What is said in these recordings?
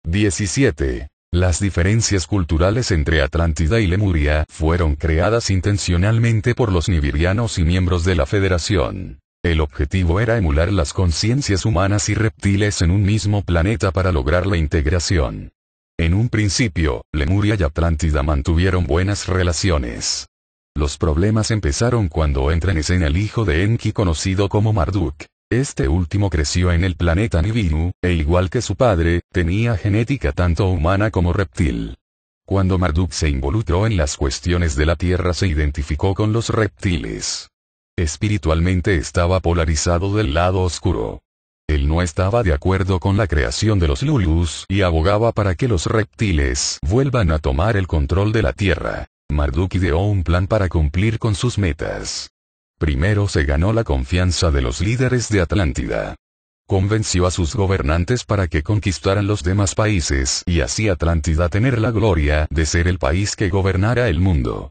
17. Las diferencias culturales entre Atlántida y Lemuria fueron creadas intencionalmente por los nibirianos y miembros de la Federación. El objetivo era emular las conciencias humanas y reptiles en un mismo planeta para lograr la integración. En un principio, Lemuria y Atlántida mantuvieron buenas relaciones. Los problemas empezaron cuando entra en escena el hijo de Enki conocido como Marduk. Este último creció en el planeta Nibinu, e igual que su padre, tenía genética tanto humana como reptil. Cuando Marduk se involucró en las cuestiones de la Tierra se identificó con los reptiles. Espiritualmente estaba polarizado del lado oscuro. Él no estaba de acuerdo con la creación de los Lulus y abogaba para que los reptiles vuelvan a tomar el control de la Tierra. Marduk ideó un plan para cumplir con sus metas. Primero se ganó la confianza de los líderes de Atlántida. Convenció a sus gobernantes para que conquistaran los demás países y así Atlántida tener la gloria de ser el país que gobernara el mundo.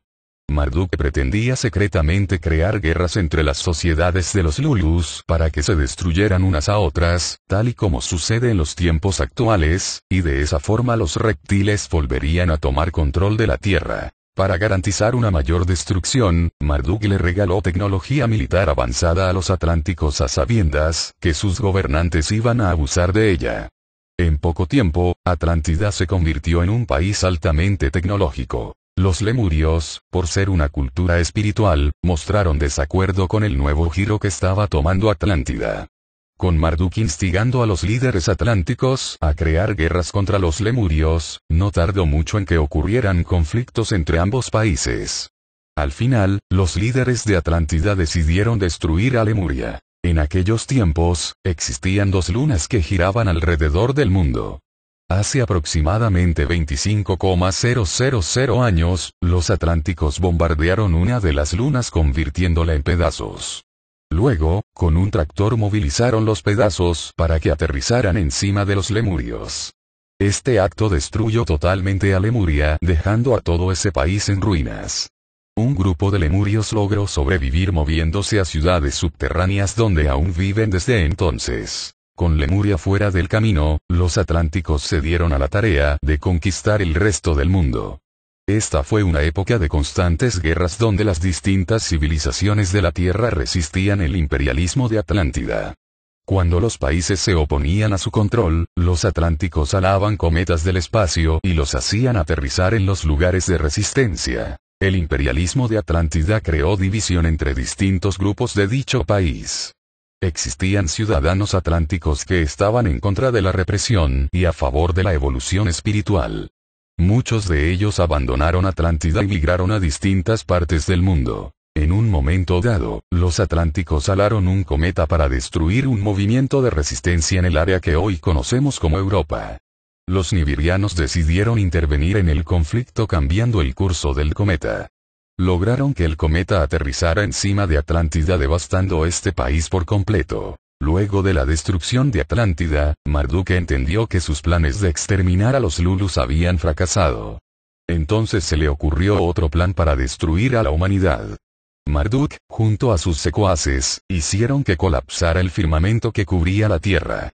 Marduk pretendía secretamente crear guerras entre las sociedades de los Lulus para que se destruyeran unas a otras, tal y como sucede en los tiempos actuales, y de esa forma los reptiles volverían a tomar control de la Tierra. Para garantizar una mayor destrucción, Marduk le regaló tecnología militar avanzada a los atlánticos a sabiendas que sus gobernantes iban a abusar de ella. En poco tiempo, Atlántida se convirtió en un país altamente tecnológico. Los lemurios, por ser una cultura espiritual, mostraron desacuerdo con el nuevo giro que estaba tomando Atlántida. Con Marduk instigando a los líderes atlánticos a crear guerras contra los lemurios, no tardó mucho en que ocurrieran conflictos entre ambos países. Al final, los líderes de Atlántida decidieron destruir a Lemuria. En aquellos tiempos, existían dos lunas que giraban alrededor del mundo. Hace aproximadamente 25,000 años, los atlánticos bombardearon una de las lunas convirtiéndola en pedazos. Luego, con un tractor movilizaron los pedazos para que aterrizaran encima de los lemurios. Este acto destruyó totalmente a Lemuria, dejando a todo ese país en ruinas. Un grupo de lemurios logró sobrevivir moviéndose a ciudades subterráneas donde aún viven desde entonces. Con Lemuria fuera del camino, los atlánticos se dieron a la tarea de conquistar el resto del mundo. Esta fue una época de constantes guerras donde las distintas civilizaciones de la Tierra resistían el imperialismo de Atlántida. Cuando los países se oponían a su control, los atlánticos alaban cometas del espacio y los hacían aterrizar en los lugares de resistencia. El imperialismo de Atlántida creó división entre distintos grupos de dicho país. Existían ciudadanos atlánticos que estaban en contra de la represión y a favor de la evolución espiritual. Muchos de ellos abandonaron Atlántida y migraron a distintas partes del mundo. En un momento dado, los atlánticos alaron un cometa para destruir un movimiento de resistencia en el área que hoy conocemos como Europa. Los nibirianos decidieron intervenir en el conflicto cambiando el curso del cometa. Lograron que el cometa aterrizara encima de Atlántida devastando este país por completo. Luego de la destrucción de Atlántida, Marduk entendió que sus planes de exterminar a los Lulus habían fracasado. Entonces se le ocurrió otro plan para destruir a la humanidad. Marduk, junto a sus secuaces, hicieron que colapsara el firmamento que cubría la Tierra.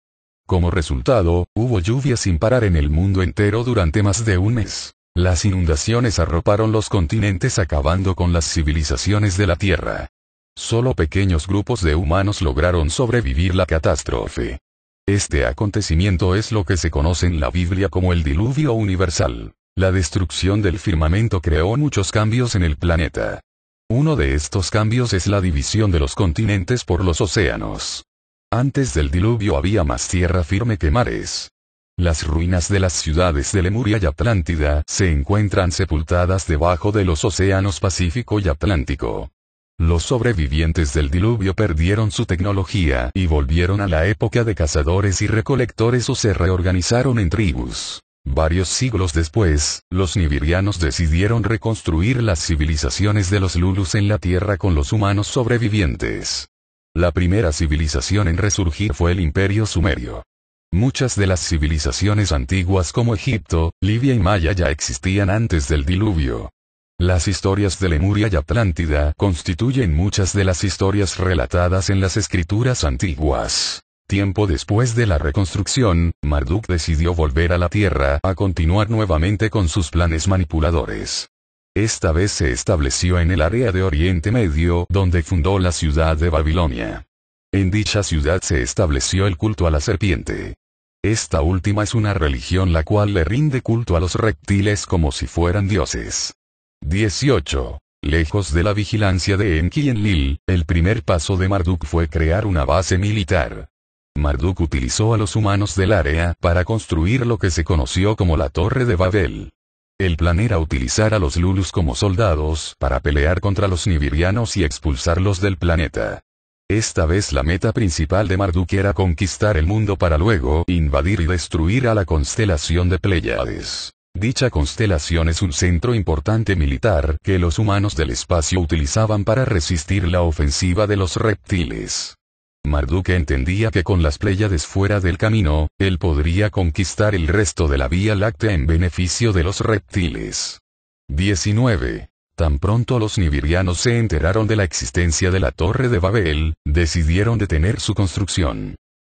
Como resultado, hubo lluvia sin parar en el mundo entero durante más de un mes. Las inundaciones arroparon los continentes acabando con las civilizaciones de la Tierra. Solo pequeños grupos de humanos lograron sobrevivir la catástrofe. Este acontecimiento es lo que se conoce en la Biblia como el diluvio universal. La destrucción del firmamento creó muchos cambios en el planeta. Uno de estos cambios es la división de los continentes por los océanos. Antes del diluvio había más tierra firme que mares. Las ruinas de las ciudades de Lemuria y Atlántida se encuentran sepultadas debajo de los océanos Pacífico y Atlántico. Los sobrevivientes del diluvio perdieron su tecnología y volvieron a la época de cazadores y recolectores o se reorganizaron en tribus. Varios siglos después, los nibirianos decidieron reconstruir las civilizaciones de los Lulus en la Tierra con los humanos sobrevivientes. La primera civilización en resurgir fue el Imperio Sumerio. Muchas de las civilizaciones antiguas como Egipto, Libia y Maya ya existían antes del diluvio. Las historias de Lemuria y Atlántida constituyen muchas de las historias relatadas en las escrituras antiguas. Tiempo después de la reconstrucción, Marduk decidió volver a la Tierra a continuar nuevamente con sus planes manipuladores. Esta vez se estableció en el área de Oriente Medio, donde fundó la ciudad de Babilonia. En dicha ciudad se estableció el culto a la serpiente. Esta última es una religión la cual le rinde culto a los reptiles como si fueran dioses. 18. Lejos de la vigilancia de Enki y Enlil, el primer paso de Marduk fue crear una base militar. Marduk utilizó a los humanos del área para construir lo que se conoció como la Torre de Babel. El plan era utilizar a los Lulus como soldados para pelear contra los nibirianos y expulsarlos del planeta. Esta vez la meta principal de Marduk era conquistar el mundo para luego invadir y destruir a la constelación de Pléyades. Dicha constelación es un centro importante militar que los humanos del espacio utilizaban para resistir la ofensiva de los reptiles. Marduk entendía que con las Pléyades fuera del camino, él podría conquistar el resto de la Vía Láctea en beneficio de los reptiles. 19. Tan pronto los nibirianos se enteraron de la existencia de la Torre de Babel, decidieron detener su construcción.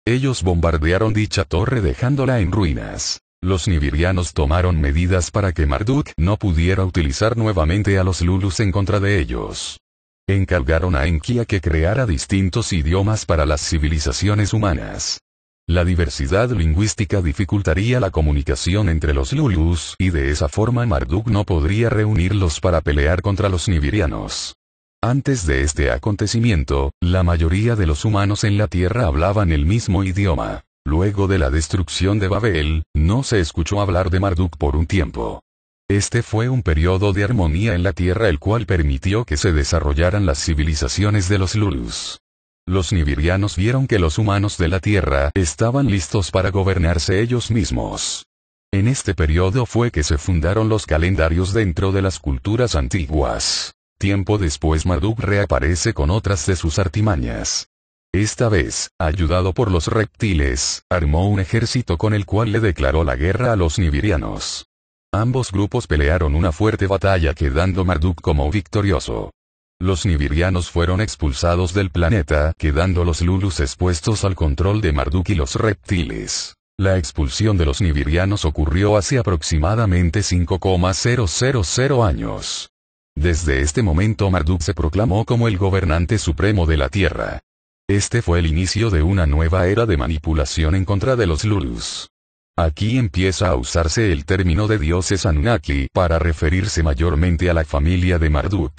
Ellos bombardearon dicha torre dejándola en ruinas. Los nibirianos tomaron medidas para que Marduk no pudiera utilizar nuevamente a los Lulus en contra de ellos. Encargaron a Enki a que creara distintos idiomas para las civilizaciones humanas. La diversidad lingüística dificultaría la comunicación entre los Lulus y de esa forma Marduk no podría reunirlos para pelear contra los nibirianos. Antes de este acontecimiento, la mayoría de los humanos en la Tierra hablaban el mismo idioma. Luego de la destrucción de Babel, no se escuchó hablar de Marduk por un tiempo. Este fue un periodo de armonía en la Tierra el cual permitió que se desarrollaran las civilizaciones de los Lulus. Los nibirianos vieron que los humanos de la Tierra estaban listos para gobernarse ellos mismos. En este periodo fue que se fundaron los calendarios dentro de las culturas antiguas. Tiempo después Marduk reaparece con otras de sus artimañas. Esta vez, ayudado por los reptiles, armó un ejército con el cual le declaró la guerra a los nibirianos. Ambos grupos pelearon una fuerte batalla quedando Marduk como victorioso. Los nibirianos fueron expulsados del planeta quedando los Lulus expuestos al control de Marduk y los reptiles. La expulsión de los nibirianos ocurrió hace aproximadamente 5,000 años. Desde este momento Marduk se proclamó como el gobernante supremo de la Tierra. Este fue el inicio de una nueva era de manipulación en contra de los Lulus. Aquí empieza a usarse el término de dioses Anunnaki para referirse mayormente a la familia de Marduk.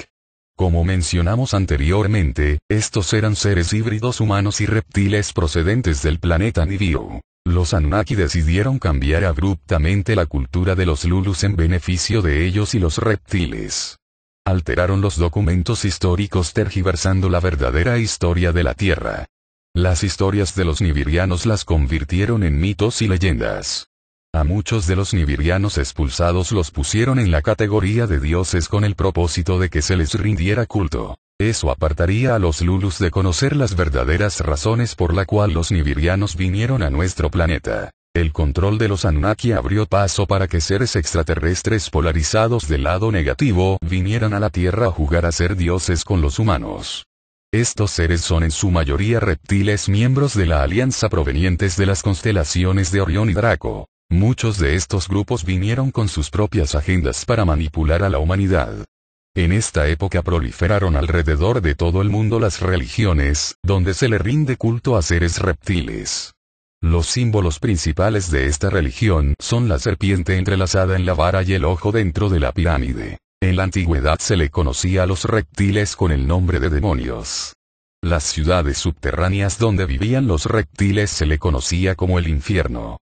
Como mencionamos anteriormente, estos eran seres híbridos humanos y reptiles procedentes del planeta Nibiru. Los Anunnaki decidieron cambiar abruptamente la cultura de los Lulus en beneficio de ellos y los reptiles. Alteraron los documentos históricos tergiversando la verdadera historia de la Tierra. Las historias de los nibirianos las convirtieron en mitos y leyendas. A muchos de los nibirianos expulsados los pusieron en la categoría de dioses con el propósito de que se les rindiera culto. Eso apartaría a los Lulus de conocer las verdaderas razones por la cual los nibirianos vinieron a nuestro planeta. El control de los Anunnaki abrió paso para que seres extraterrestres polarizados del lado negativo vinieran a la Tierra a jugar a ser dioses con los humanos. Estos seres son en su mayoría reptiles miembros de la alianza provenientes de las constelaciones de Orión y Draco. Muchos de estos grupos vinieron con sus propias agendas para manipular a la humanidad. En esta época proliferaron alrededor de todo el mundo las religiones, donde se le rinde culto a seres reptiles. Los símbolos principales de esta religión son la serpiente entrelazada en la vara y el ojo dentro de la pirámide. En la antigüedad se le conocía a los reptiles con el nombre de demonios. Las ciudades subterráneas donde vivían los reptiles se le conocía como el infierno.